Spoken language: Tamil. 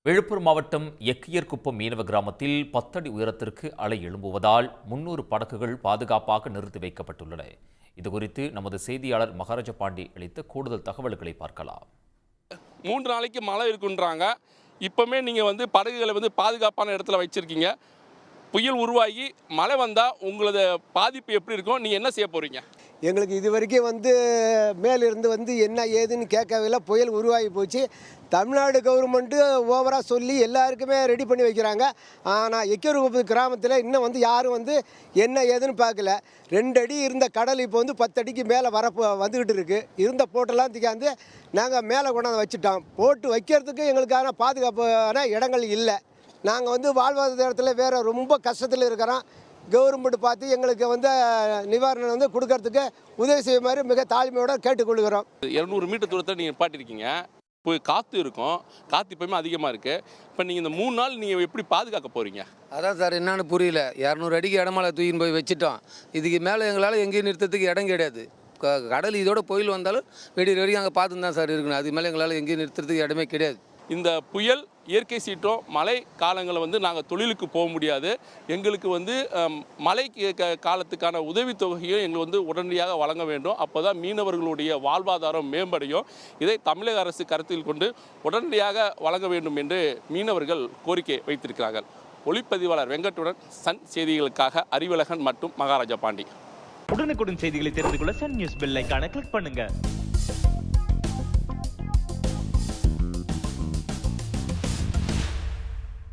விழுப்புரம் மாவட்டம் எக்கியர்குப்பம் மீனவ கிராமத்தில் 10 அடி உயரத்திற்கு அலை எழும்புவதால் 300 படகுகள் பாதுகாப்பாக நிறுத்தி வைக்கப்பட்டுள்ளன. இதுகுறித்து நமது செய்தியாளர் மகாராஜ பாண்டி அளித்த கூடுதல் தகவல்களை பார்க்கலாம். 3 நாளைக்கு மழை இருக்குன்றாங்க. இப்போமே நீங்கள் படகுகளை பாதுகாப்பான இடத்துல வச்சுருக்கீங்க. புயல் உருவாகி மழை வந்தால் உங்களது பாதிப்பு எப்படி இருக்கும்? நீங்கள் என்ன செய்ய போகிறீங்க? எங்களுக்கு இது வரைக்கும் மேலிருந்து என்ன ஏதுன்னு கேட்கவில்லை. புயல் உருவாகி போச்சு. தமிழ்நாடு கவர்மெண்ட்டு ஓவராக சொல்லி எல்லாருக்குமே ரெடி பண்ணி வைக்கிறாங்க. ஆனால் எக்கியர்குப்பம் கிராமத்தில் இன்னும் யாரும் என்ன ஏதுன்னு பார்க்கல. 2 அடி இருந்த கடல் இப்போ 10 அடிக்கு மேலே வந்துக்கிட்டு இருக்குது. இருந்த போட்டெல்லாம் திக்காந்து நாங்கள் மேலே கொண்டாந்து வச்சுட்டோம். போட்டு வைக்கிறதுக்கு எங்களுக்கான பாதுகாப்பான இடங்கள் இல்லை. நாங்கள் வாழ்வாதாரத்தில் வேறு ரொம்ப கஷ்டத்தில் இருக்கிறோம். கவர்மெண்ட் பார்த்து எங்களுக்கு நிவாரணம் கொடுக்கறதுக்கு உதவி செய்யுமாறு மிக தாழ்மையோடு கேட்டுக்கொள்கிறோம். 200 மீட்டர் தூரத்தில் நீங்கள் நிப்பாட்டிருக்கீங்க. போய் காற்று இருக்கும். காற்று இப்போயுமே அதிகமாக இருக்குது. இப்போ நீங்கள் இந்த 3 நாள் நீங்கள் எப்படி பாதுகாக்க போகிறீங்க? அதான் சார் என்னன்னு புரியல. 200 அடிக்கு இடமால தூக்கின்னு போய் வச்சுட்டோம். இதுக்கு மேலே எங்களால் எங்கேயும் நிறுத்தத்துக்கு இடம் கிடையாது. கடல் இதோட புயல் வந்தாலும் வெடி வரைக்கும் அங்கே பார்த்து தான் சார் இருக்கணும். அது மேலே எங்களால் எங்கேயும் நிறுத்துறதுக்கு இடமே கிடையாது. இந்த புயல் இயற்கை சீற்றம் மழை காலங்களில் நாங்கள் தொழிலுக்கு போக முடியாது. எங்களுக்கு மழை காலத்துக்கான உதவித்தொகையும் எங்களுக்கு உடனடியாக வழங்க வேண்டும். அப்போ தான் மீனவர்களுடைய வாழ்வாதாரம் மேம்படையும். இதை தமிழக அரசு கருத்தில் கொண்டு உடனடியாக வழங்க வேண்டும் என்று மீனவர்கள் கோரிக்கை வைத்திருக்கிறார்கள். ஒளிப்பதிவாளர் வெங்கட்டுடன் சன் செய்திகளுக்காக அறிவழகன் மற்றும் மகாராஜா பாண்டி. உடனுக்குடன் செய்திகளை தெரிந்து கொள்ள சன் நியூஸ் பெல் ஐகானை கிளிக் பண்ணுங்க.